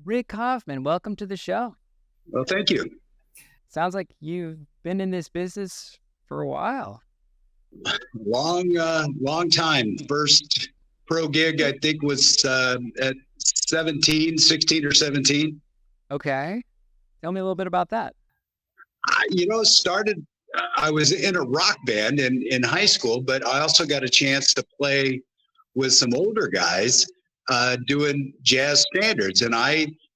Rick Hoffman, welcome to the show. Well, thank you. Sounds like you've been in this business for a while. Long time. First pro gig, I think, was at 16 or 17. Okay. Tell me a little bit about that. I was in a rock band in high school, but I also got a chance to play with some older guys doing jazz standards. And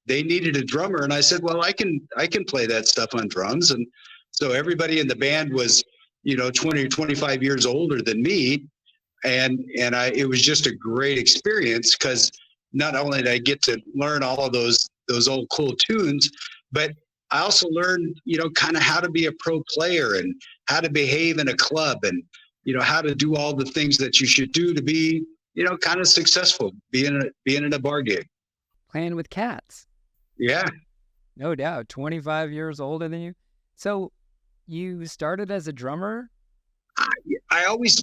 they needed a drummer. And I said, well, I can play that stuff on drums. And so everybody in the band was, 20 or 25 years older than me. And it was just a great experience because not only did I get to learn all of those old cool tunes, but I also learned, kind of how to be a pro player and how to behave in a club and, how to do all the things that you should do to be, kind of successful being in a bar gig. Playing with cats. Yeah. No doubt. 25 years older than you. So you started as a drummer? I always,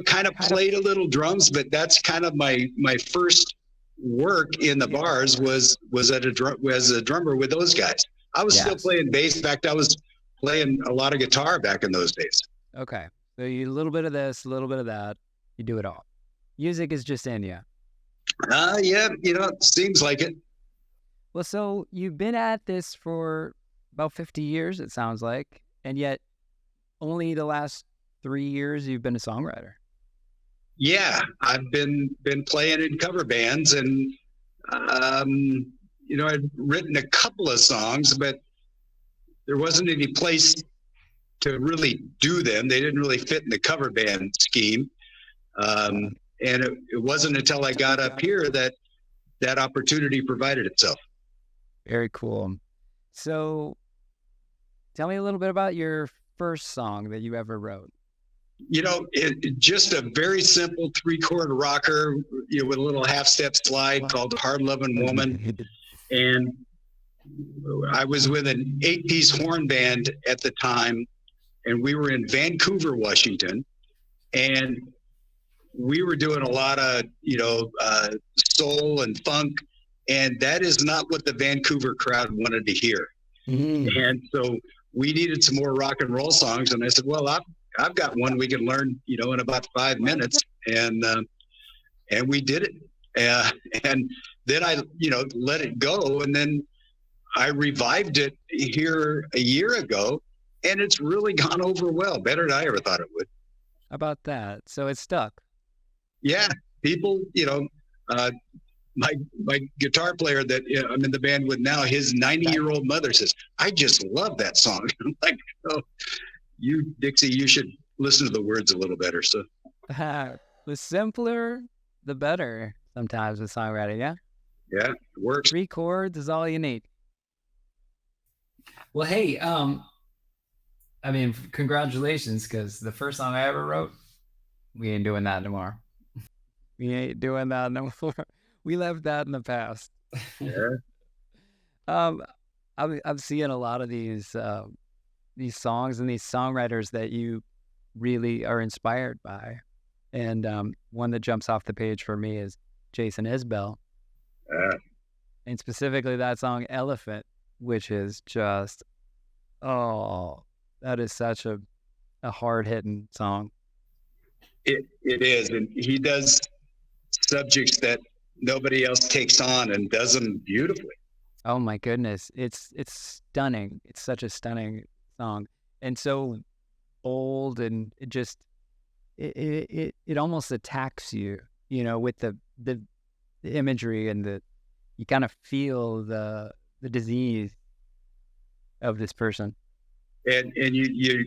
kind of played a little drums, but that's kind of my first work in the bars was as a drummer with those guys. I was still playing bass. In fact, I was playing a lot of guitar back in those days. Okay. So you a little bit of this, a little bit of that. You do it all. Music is just in you. Yeah, seems like it. Well, so you've been at this for about 50 years, it sounds like, and yet only the last 3 years you've been a songwriter. Yeah, I've been playing in cover bands, and I'd written a couple of songs, but there wasn't any place to really do them. They didn't really fit in the cover band scheme. And it wasn't until I got up here that opportunity provided itself. Very cool. So tell me a little bit about your first song that you ever wrote. Just a very simple 3-chord rocker, with a little half-step slide called Hard Lovin' Woman. And I was with an 8-piece horn band at the time, and we were in Vancouver, Washington. And we were doing a lot of, soul and funk. And that is not what the Vancouver crowd wanted to hear. Mm-hmm. And so we needed some more rock and roll songs. And I said, well, I've got one we can learn, in about 5 minutes. And we did it. And then I, let it go. And then I revived it here a year ago. And it's really gone over well, better than I ever thought it would. How about that? So it's stuck. Yeah. People, my guitar player that I'm in the band with now, his 90-year-old mother says, I just love that song. I'm like, oh, you, Dixie, you should listen to the words a little better. So the simpler, the better sometimes with songwriting, yeah? Yeah, it works. 3 chords is all you need. Well, hey, congratulations, because the first song I ever wrote, we ain't doing that anymore. We ain't doing that no more. We left that in the past. Yeah. I'm seeing a lot of these songs and these songwriters that you really are inspired by. And one that jumps off the page for me is Jason Isbell. And specifically that song Elephant, which is just, that is such a hard-hitting song. It is. And he does subjects that nobody else takes on and does them beautifully. Oh my goodness. It's stunning. It's such a stunning song. And so bold, and it just, it almost attacks you, with the imagery, and you kind of feel the disease of this person. And you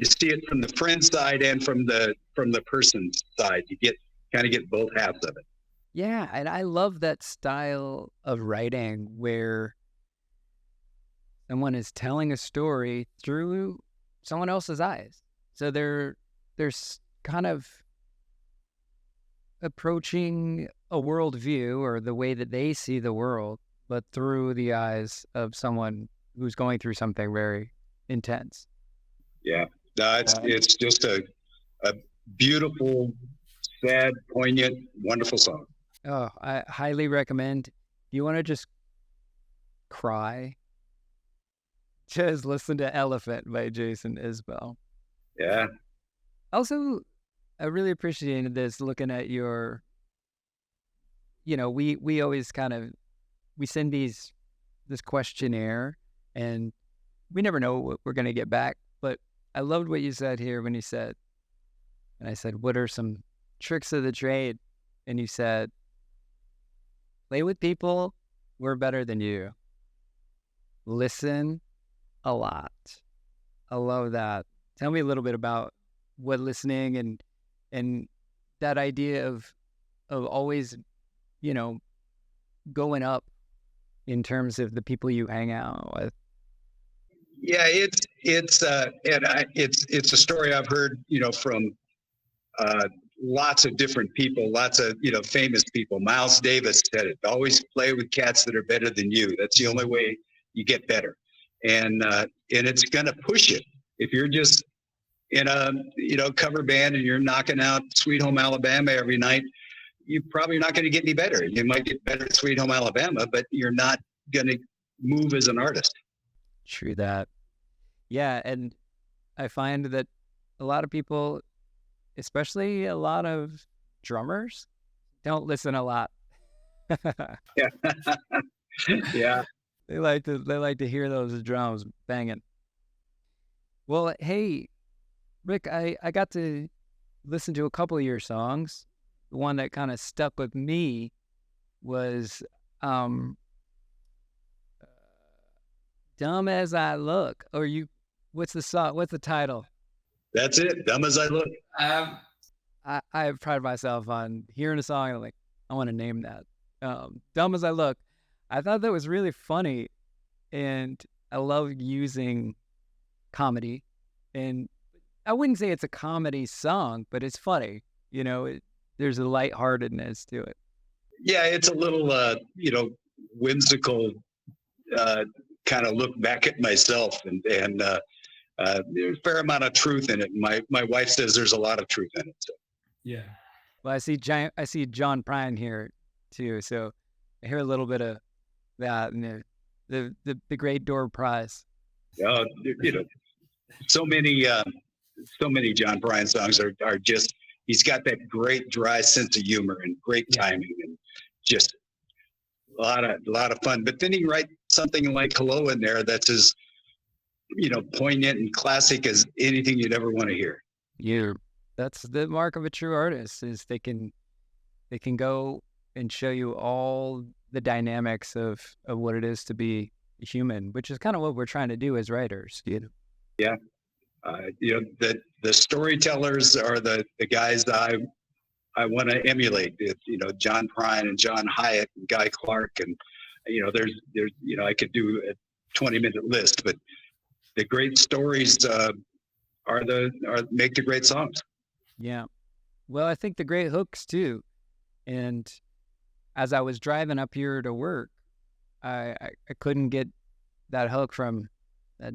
see it from the friend side and from the person's side. You kind of get both halves of it. Yeah, and I love that style of writing where someone is telling a story through someone else's eyes. So they're kind of approaching a worldview or the way that they see the world, but through the eyes of someone who's going through something very intense. Yeah, no, it's just a beautiful, sad, poignant, wonderful song. Oh, I highly recommend. Do you want to just cry. Just listen to Elephant by Jason Isbell. Yeah. Also, I really appreciated this looking at your, we always we send this questionnaire and we never know what we're going to get back. But I loved what you said here when you said, and I said, what are some tricks of the trade? And you said, play with people who are better than you. Listen a lot. I love that. Tell me a little bit about what listening and that idea of always, going up in terms of the people you hang out with. Yeah, it's a story I've heard, from lots of different people, lots of famous people. Miles Davis said it: always play with cats that are better than you. That's the only way you get better, and it's going to push you. If you're just in a cover band and you're knocking out Sweet Home Alabama every night, you're probably not going to get any better. You might get better at Sweet Home Alabama, but you're not going to move as an artist. True that. Yeah, and I find that a lot of people, especially a lot of drummers, don't listen a lot. Yeah. Yeah. They like to hear those drums banging. Well, hey, Rick, I got to listen to a couple of your songs. The one that kind of stuck with me was Dumb As I Look. Or what's the song? What's the title? That's it. Dumb As I Look. I pride myself on hearing a song and I'm like, I want to name that. Dumb As I Look. I thought that was really funny, and I love using comedy. And I wouldn't say it's a comedy song, but it's funny. There's a lightheartedness to it. Yeah, it's a little, whimsical kind of look back at myself, and there's a fair amount of truth in it. My wife says there's a lot of truth in it. So. Yeah. Well, I see John Prine here too, so I hear a little bit of that and the Great Door Prize. So many John Prine songs are just. He's got that great dry sense of humor and great timing and just a lot of fun. But then he writes something like Hello in there that's as poignant and classic as anything you'd ever want to hear. Yeah, that's the mark of a true artist, is they can go and show you all the dynamics of what it is to be human, which is kind of what we're trying to do as writers. Yeah. The storytellers are the guys I want to emulate. John Prine and John Hyatt and Guy Clark, and there's I could do a 20-minute list, but the great stories make the great songs. Yeah, well, I think the great hooks too. And as I was driving up here to work, I couldn't get that hook from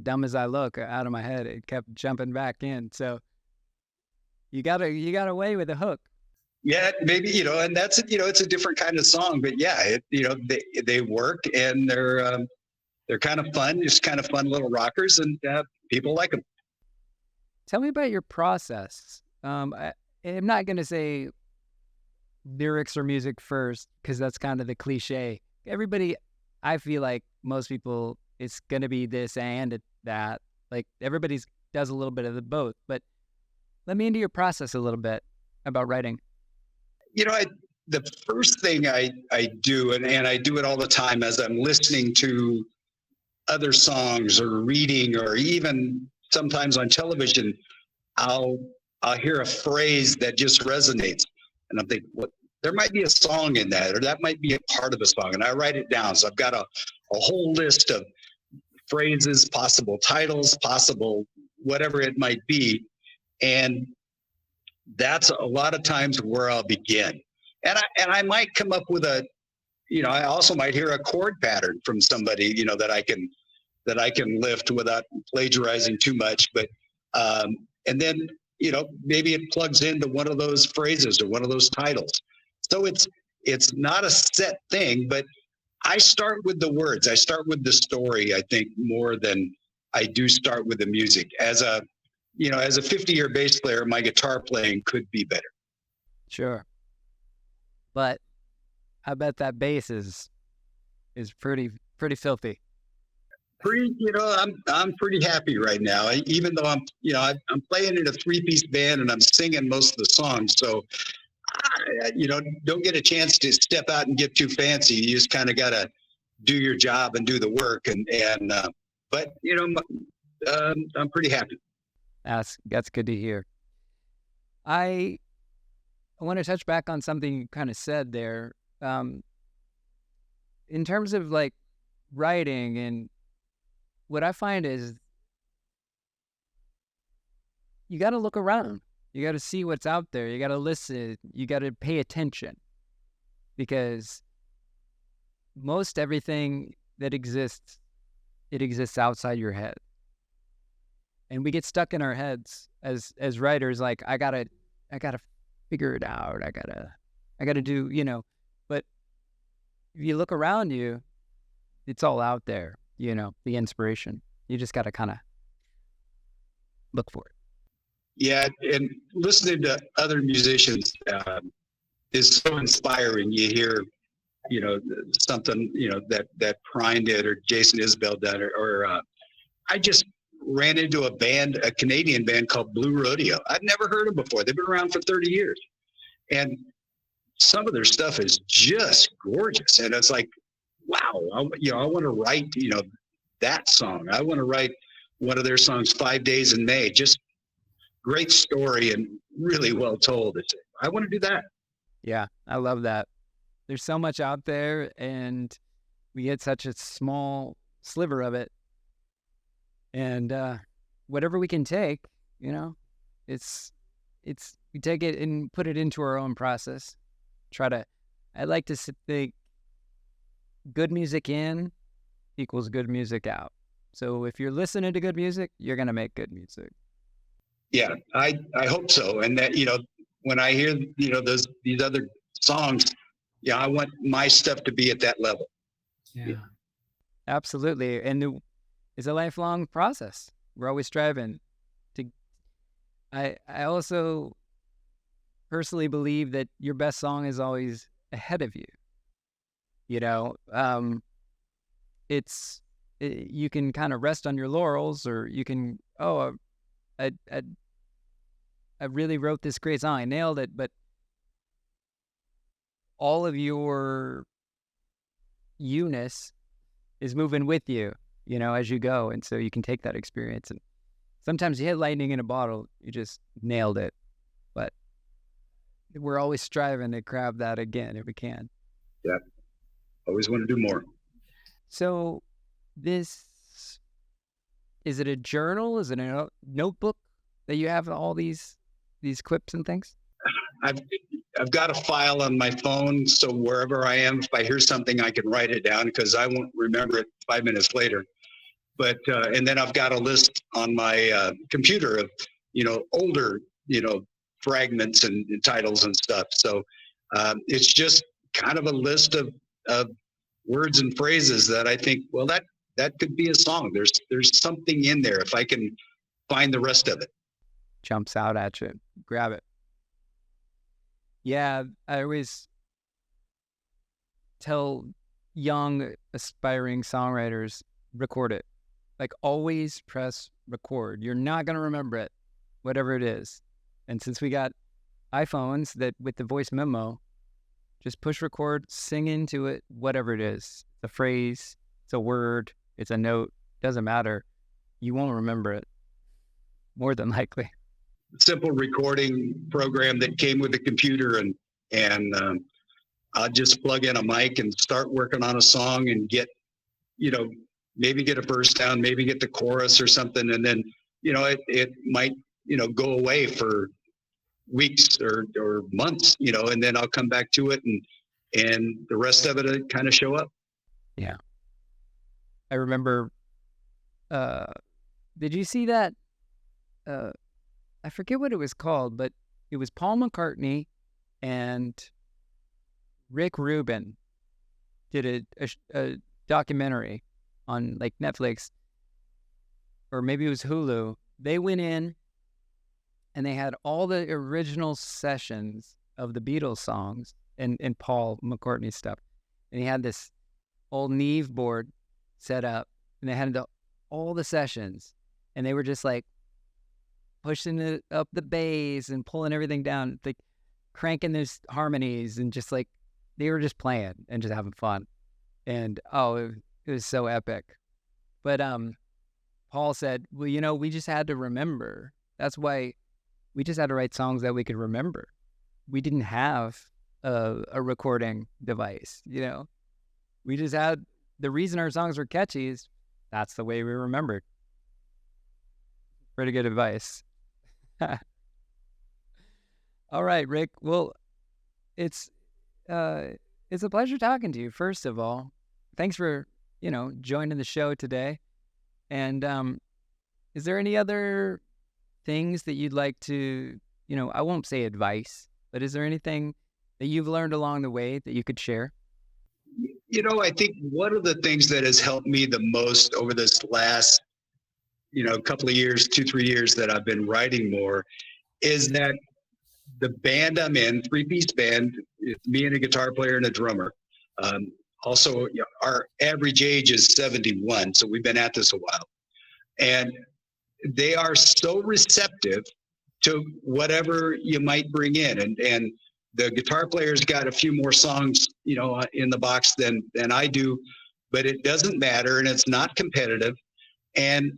Dumb As I Look out of my head. It kept jumping back in. So you got away with a hook. Yeah, maybe, and that's, it's a different kind of song, but yeah, they work, and they're kind of fun, just kind of fun little rockers, and people like them. Tell me about your process. I'm not going to say lyrics or music first, because that's kind of the cliche. Everybody, I feel like most people, it's going to be this and that. Like, everybody does a little bit of the both. But let me into your process a little bit about writing. The first thing I do, and I do it all the time as I'm listening to other songs or reading, or even sometimes on television, I'll hear a phrase that just resonates. And I'm thinking, there might be a song in that, or that might be a part of the song. And I write it down. So I've got a whole list of phrases, possible titles, possible whatever it might be. And that's a lot of times where I'll begin. And I might come up with I also might hear a chord pattern from somebody, that I can lift without plagiarizing too much. But, and then, maybe it plugs into one of those phrases or one of those titles. So it's not a set thing, but I start with the words. I start with the story, I think, more than I do start with the music. As a 50-year bass player, my guitar playing could be better. Sure. But I bet that bass is pretty filthy. I'm pretty happy right now. Even though I'm playing in a 3-piece band and I'm singing most of the songs. So don't get a chance to step out and get too fancy. You just kind of got to do your job and do the work. But I'm pretty happy. That's good to hear. I want to touch back on something you kind of said there. In terms of like writing, and what I find is you got to look around. You got to see what's out there. You got to listen. You got to pay attention, because most everything that exists, it exists outside your head. And we get stuck in our heads as writers, like, I gotta figure it out. I gotta do, but if you look around you, it's all out there, the inspiration. You just gotta kind of look for it. Yeah, and listening to other musicians is so inspiring. You hear, something, that Prine did, or Jason Isbell did, or I just ran into a Canadian band called Blue Rodeo. I'd never heard them before. They've been around for 30 years. And some of their stuff is just gorgeous. And it's like, wow, I want to write, that song. I want to write one of their songs, 5 Days in May. Just great story and really well told. I want to do that. Yeah, I love that. There's so much out there, and we get such a small sliver of it. And whatever we can take, it's we take it and put it into our own process. I like to think good music in equals good music out. So if you're listening to good music, you're going to make good music. Yeah, I hope so. And that, when I hear, these other songs, I want my stuff to be at that level. Yeah, absolutely. And it's a lifelong process. We're always striving to. I also personally believe that your best song is always ahead of you. You can kind of rest on your laurels, or you can, I really wrote this great song. I nailed it, but all of your you-ness is moving with you, as you go. And so you can take that experience. And sometimes you hit lightning in a bottle, you just nailed it. But we're always striving to grab that again if we can. Yeah. Always want to do more. So is it a journal? Is it a notebook that you have all these clips and things? I've got a file on my phone, so wherever I am, if I hear something, I can write it down, because I won't remember it 5 minutes later. But and then I've got a list on my computer of older fragments and titles and stuff. So it's just kind of a list of words and phrases that I think, well, that could be a song. There's something in there if I can find the rest of it. Jumps out at you. Grab it. Yeah, I always tell young aspiring songwriters, record it. Like, always press record. You're not going to remember it, whatever it is. And since we got iPhones that with the voice memo, just push record, sing into it, whatever it is. It's a phrase, it's a word, it's a note, doesn't matter. You won't remember it, more than likely. Simple recording program that came with the computer, and I'll just plug in a mic and start working on a song and get, maybe get a verse down, maybe get the chorus or something. And then, it might, go away for weeks or months, and then I'll come back to it, and the rest of it kind of show up. Yeah. I remember, did you see that? I forget what it was called, but it was Paul McCartney and Rick Rubin. did a documentary on like Netflix, or maybe it was Hulu. They went in and they had all the original sessions of the Beatles songs and Paul McCartney stuff. And he had this old Neve board set up, and they had all the sessions, and they were just like pushing it up the bass and pulling everything down, like cranking those harmonies, and just like they were just playing and just having fun. And it was so epic. But Paul said, well, we just had to remember. That's why we just had to write songs that we could remember. We didn't have a recording device, We just had, the reason our songs were catchy is that's the way we remembered. Pretty good advice. All right, Rick. Well, it's a pleasure talking to you, first of all. Thanks for, joining the show today. And is there any other things that you'd like to, I won't say advice, but is there anything that you've learned along the way that you could share? I think one of the things that has helped me the most over this last, couple of years, 2-3 years that I've been writing more, is that the band I'm in, 3-piece band, it's me and a guitar player and a drummer. Also, our average age is 71, so we've been at this a while. And they are so receptive to whatever you might bring in. And the guitar player's got a few more songs, in the box than I do, but it doesn't matter, and it's not competitive. And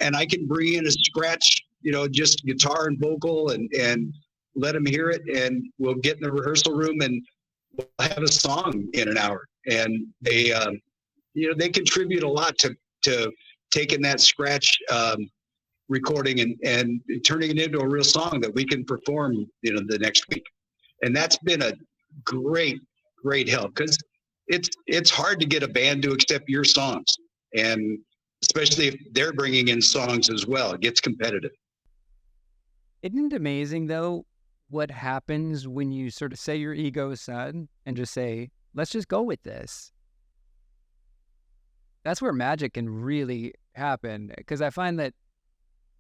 I can bring in a scratch, just guitar and vocal, and let them hear it, and we'll get in the rehearsal room and we'll have a song in an hour. And they, they contribute a lot to taking that scratch recording and turning it into a real song that we can perform, the next week. And that's been a great help, because it's hard to get a band to accept your songs, and especially if they're bringing in songs as well, it gets competitive. Isn't it amazing, though, what happens when you sort of set your ego aside and just say, let's just go with this? That's where magic can really happen, because I find that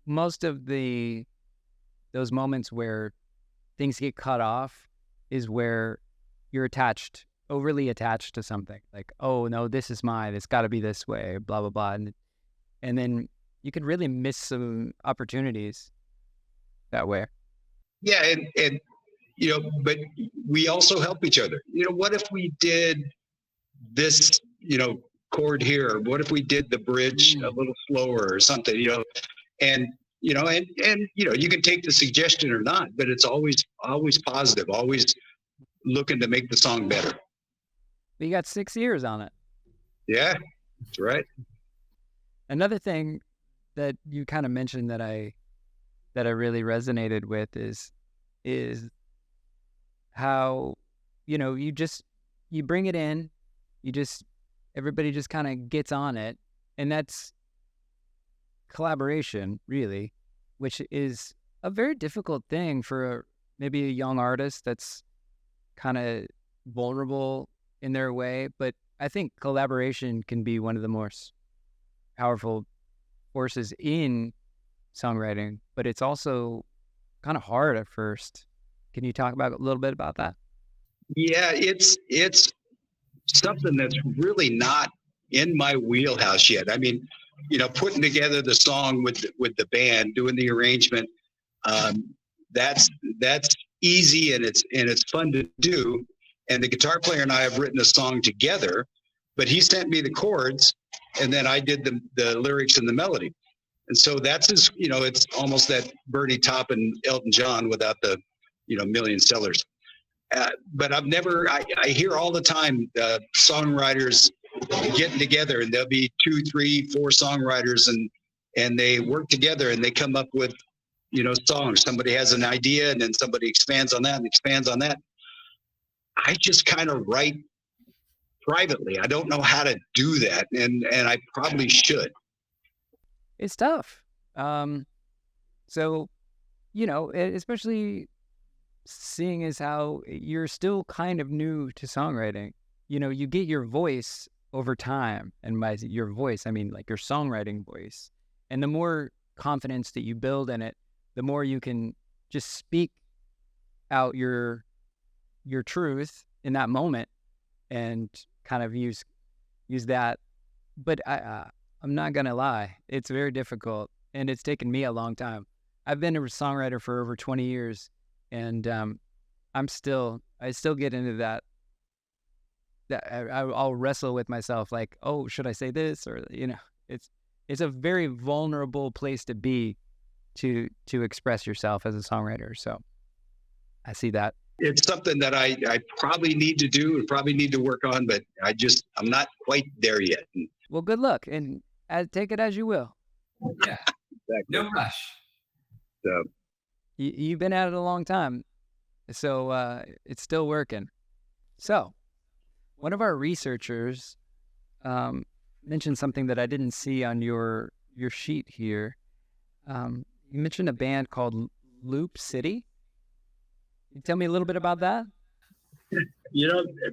most of those moments where things get cut off is where you're overly attached to something. Like, oh no, this is mine, it's got to be this way, blah blah blah, and then you could really miss some opportunities that way. Yeah, and but we also help each other. What if we did this, chord here? What if we did the bridge a little slower or something? And you can take the suggestion or not, but it's always positive, always looking to make the song better. But you got 6 years on it. Yeah, that's right. Another thing that you kind of mentioned that I really resonated with is how, you bring it in, everybody just kind of gets on it, and that's collaboration, really, which is a very difficult thing for maybe a young artist that's kind of vulnerable in their way. But I think collaboration can be one of the most powerful forces in songwriting, but it's also kind of hard at first. Can you talk about a little bit about that? Yeah, it's something that's really not in my wheelhouse yet. I mean, putting together the song with the band, doing the arrangement, that's easy, and it's fun to do. And the guitar player and I have written a song together, but he sent me the chords, and then I did the lyrics and the melody. And so that's it's almost that Bernie Taupin and Elton John without the, million sellers. But I hear all the time songwriters getting together, and there'll be 2, 3, 4 songwriters, and they work together and they come up with, songs. Somebody has an idea, and then somebody expands on that and expands on that. I just kind of write privately. I don't know how to do that, and I probably should. It's tough. So, especially seeing as how you're still kind of new to songwriting. you get your voice over time. And by your voice, I mean like your songwriting voice. And the more confidence that you build in it, the more you can just speak out your truth in that moment and kind of use that. But I'm not gonna lie, it's very difficult, and it's taken me a long time. I've been a songwriter for over 20 years, and I still get into that. I'll wrestle with myself, like, oh, should I say this? Or it's a very vulnerable place to be, to express yourself as a songwriter. So I see that. It's something that I probably need to do and probably need to work on, but I'm not quite there yet. Well, good luck, and take it as you will. Yeah. Exactly. No rush. So You've been at it a long time, so it's still working. So one of our researchers mentioned something that I didn't see on your sheet here. You mentioned a band called Loop City. Can you tell me a little bit about that?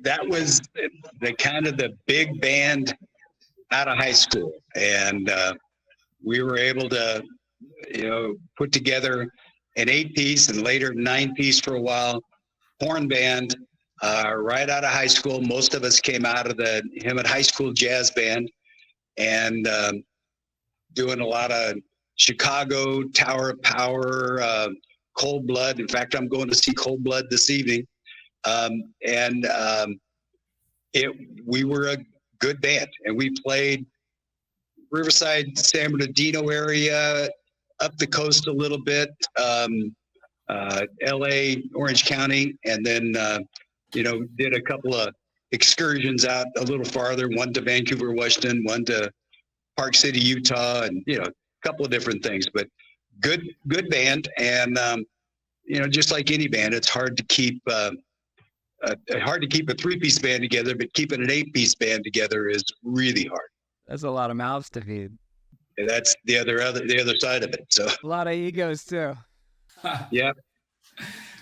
That was the kind of the big band out of high school, and we were able to put together an 8-piece and later 9-piece for a while horn band right out of high school. Most of us came out of the Hemet High School jazz band, and doing a lot of Chicago, Tower of Power, Cold Blood. In fact, I'm going to see Cold Blood this evening. We were a good band, and we played Riverside, San Bernardino area, up the coast a little bit, LA, Orange County, and then, did a couple of excursions out a little farther, one to Vancouver, Washington, one to Park City, Utah, and, a couple of different things, but good band. And, just like any band, it's hard to keep a 3-piece band together, but keeping an 8-piece band together is really hard. That's a lot of mouths to feed. And that's the other side of it. So a lot of egos too. Yeah.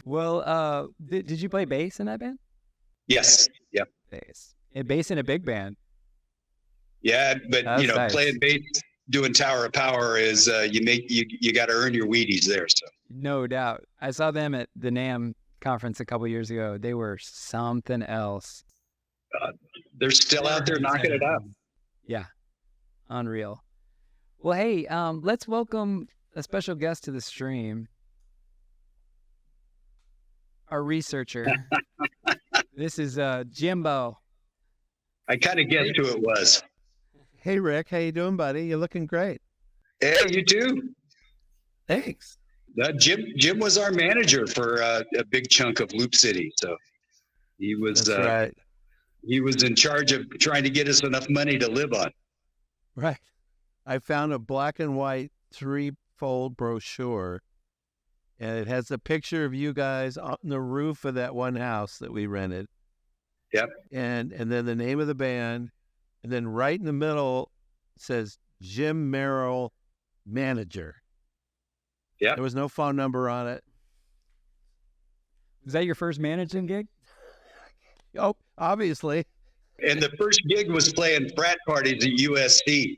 Well, did you play bass in that band? Yes. Yeah. Bass. And bass in a big band. Yeah, but That's nice. Playing bass, doing Tower of Power is you got to earn your Wheaties there. So no doubt. I saw them at the NAMM conference a couple years ago. They were something else. They're still out there knocking it out. Yeah. Unreal. Well, hey, let's welcome a special guest to the stream. Our researcher. This is Jimbo. I kind of guessed who it was. Hey, Rick. How you doing, buddy? You're looking great. Hey, you too. Thanks. Jim was our manager for a big chunk of Loop City, so he was That's right. He was in charge of trying to get us enough money to live on. Right. I found a black and white 3-fold brochure, and it has a picture of you guys on the roof of that one house that we rented. Yep. And then the name of the band, and then right in the middle says Jim Merrill, manager. Yeah. There was no phone number on it. Was that your first managing gig? Oh, obviously. And the first gig was playing frat parties at USC.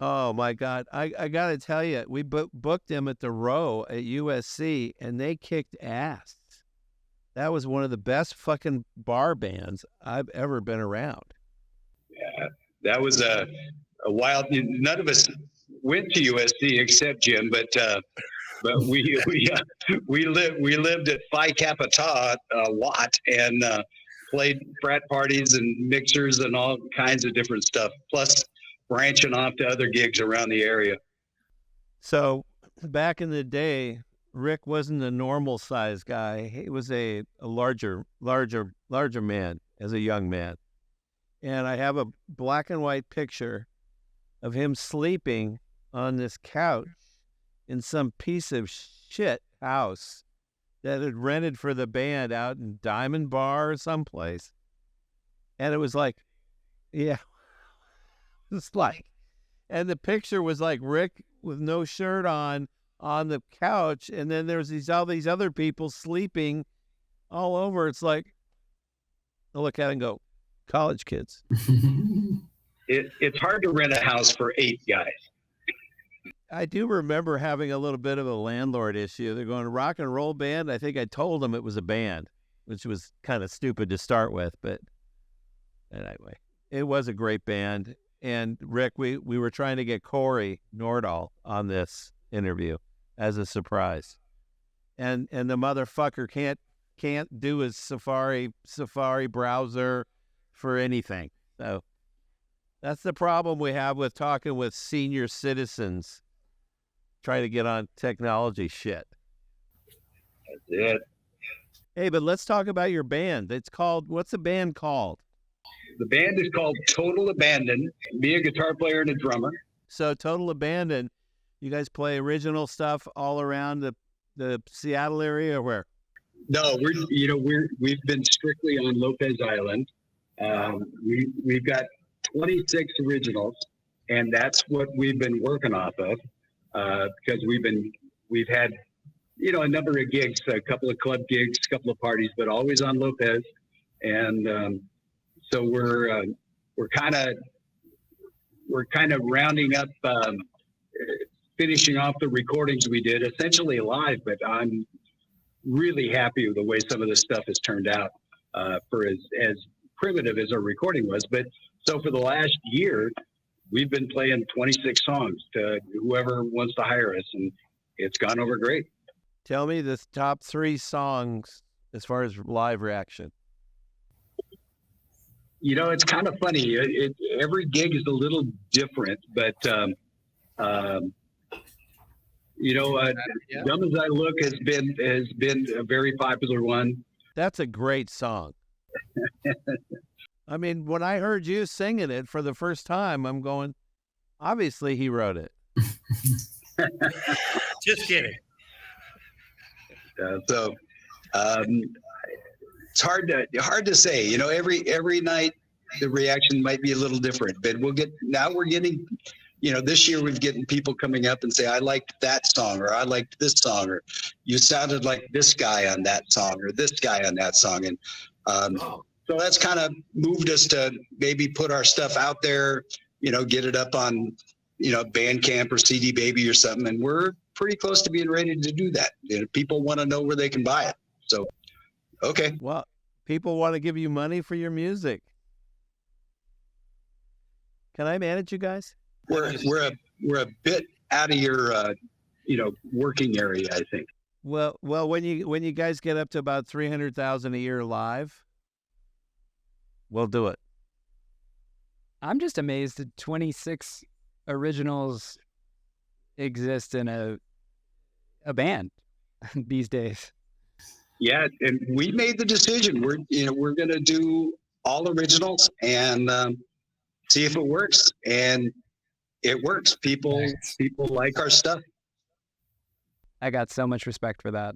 Oh my God. I got to tell you, we booked them at the Row at USC, and they kicked ass. That was one of the best fucking bar bands I've ever been around. Yeah, that was a wild. None of us went to USC except Jim, but we lived at Phi Kappa Tau a lot, and played frat parties and mixers and all kinds of different stuff, plus branching off to other gigs around the area. So back in the day, Rick wasn't a normal size guy. He was a larger man as a young man. And I have a black and white picture of him sleeping on this couch in some piece of shit house that had rented for the band out in Diamond Bar or someplace. And it was like, yeah, it's like, and the picture was like Rick with no shirt on the couch, and then there's all these other people sleeping all over. It's like, I look at it and go, college kids. It's hard to rent a house for 8 guys. I do remember having a little bit of a landlord issue. They're going, rock and roll band. I think I told them it was a band, which was kind of stupid to start with. But anyway, it was a great band. And Rick, we were trying to get Corey Nordahl on this interview as a surprise. And the motherfucker can't do his Safari browser for anything. So that's the problem we have with talking with senior citizens trying to get on technology shit. That's it. Hey, but let's talk about your band. What's the band called? The band is called Total Abandonment. Me, a guitar player and a drummer. So Total Abandonment, you guys play original stuff all around the Seattle area, or where? No, we've been strictly on Lopez Island. We've got 26 originals, and that's what we've been working off of, because we've had a number of gigs, a couple of club gigs, a couple of parties, but always on Lopez, and so we're kind of rounding up, finishing off the recordings we did essentially live, but I'm really happy with the way some of this stuff has turned out, for as primitive as our recording was. But so for the last year, we've been playing 26 songs to whoever wants to hire us, and it's gone over great. Tell me the top 3 songs as far as live reaction. It's kind of funny. Every gig is a little different, but Dumb as I Look has been a very popular one. That's a great song. I mean, when I heard you singing it for the first time, I'm going, obviously he wrote it. Just kidding. It's hard to say. Every night the reaction might be a little different, but we're getting, this year we've getting people coming up and say, I liked that song, or I liked this song, or you sounded like this guy on that song, or this guy on that song. And so that's kind of moved us to maybe put our stuff out there, get it up on, Bandcamp or CD Baby or something. And we're pretty close to being ready to do that. People want to know where they can buy it. So, okay. Well, people want to give you money for your music. Can I manage you guys? We're a bit out of your working area, I think. Well, when you guys get up to about 300,000 a year live, we'll do it. I'm just amazed that 26 originals exist in a band these days. Yeah, and we made the decision. We're going to do all originals and see if it works. And it works. People like our stuff. I got so much respect for that.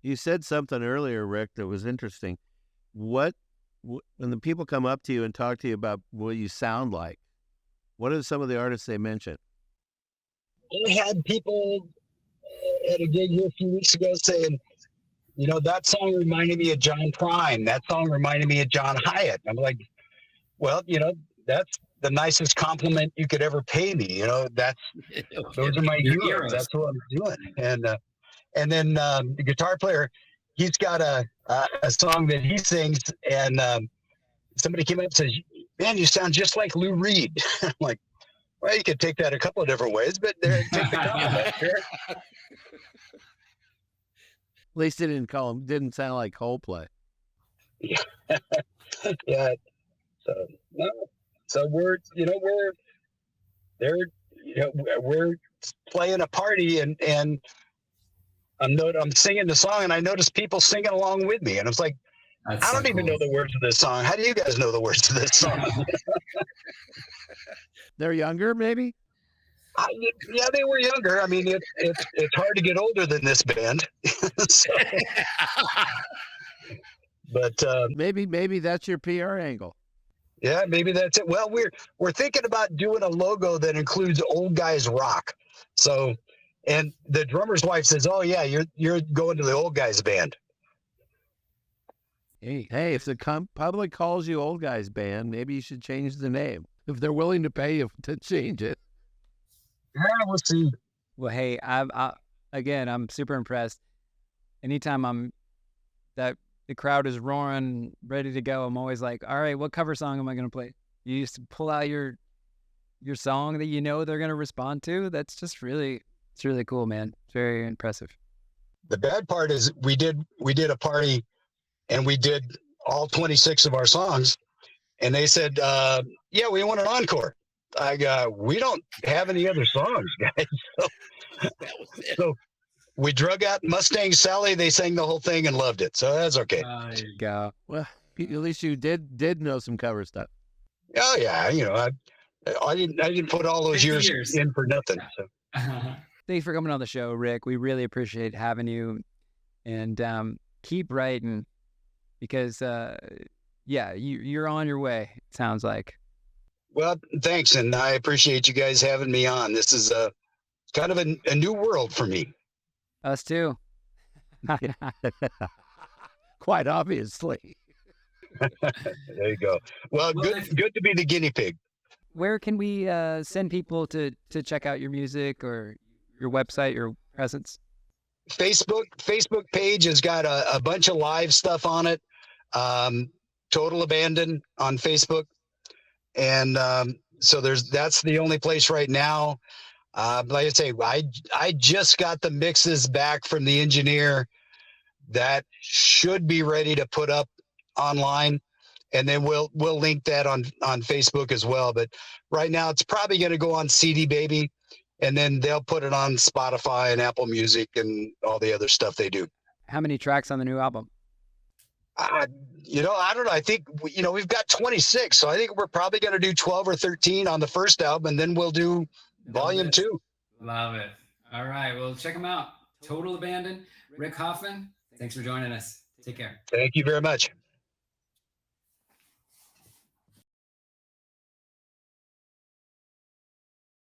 You said something earlier, Rick, that was interesting. When the people come up to you and talk to you about what you sound like, what are some of the artists they mention? I had people at a gig here a few weeks ago saying, that song reminded me of John Prine. That song reminded me of John Hyatt. I'm like, well, that's the nicest compliment you could ever pay me. Those are my heroes. That's what I'm doing. And then the guitar player, he's got a song that he sings, and somebody came up and says, man, you sound just like Lou Reed. I'm like, well, you could take that a couple of different ways, but take the compliment. Sure. At least it didn't sound like Coldplay. Yeah. Yeah. So we're playing a party, and I'm singing the song, and I noticed people singing along with me, and I was like, I don't even know the words of this song. How do you guys know the words to this song? They're younger, maybe? Yeah, they were younger. I mean, it's hard to get older than this band. But maybe that's your PR angle. Yeah, maybe that's it. Well, we're thinking about doing a logo that includes old guys rock. So, and the drummer's wife says, "Oh yeah, you're going to the old guys band." Hey, If the public calls you Old Guys Band, maybe you should change the name if they're willing to pay you to change it. Yeah, we'll see. well, hey, again, I'm super impressed. Anytime that the crowd is roaring, ready to go, I'm always like, all right, what cover song am I going to play? You used to pull out your song that you know they're going to respond to. That's just it's really cool, man. It's very impressive. The bad part is we did a party and we did all 26 of our songs, and they said, yeah, we want an encore. I go, we don't have any other songs, guys. So we drug out Mustang Sally. They sang the whole thing and loved it. So that's okay. There you go. Well, at least you did know some cover stuff. Oh yeah, I didn't put all those years in for nothing. So. Thanks for coming on the show, Rick. We really appreciate having you, and keep writing because you're on your way. It sounds like. Well, thanks, and I appreciate you guys having me on. This is kind of a new world for me. Us too. Quite obviously. There you go. Well, good to be the guinea pig. Where can we send people to check out your music or your website, your presence? Facebook page has got a bunch of live stuff on it. Total Abandon on Facebook. And so that's the only place right now. Like I say, I just got the mixes back from the engineer that should be ready to put up online. And then we'll link that on Facebook as well. But right now it's probably going to go on CD Baby, and then they'll put it on Spotify and Apple Music and all the other stuff they do. How many tracks on the new album? I don't know. I think, we've got 26. So I think we're probably going to do 12 or 13 on the first album, and then we'll do volume 2. Love it. All right. Well, check them out. Total Abandon. Rick Hoffman, thanks for joining us. Take care. Thank you very much.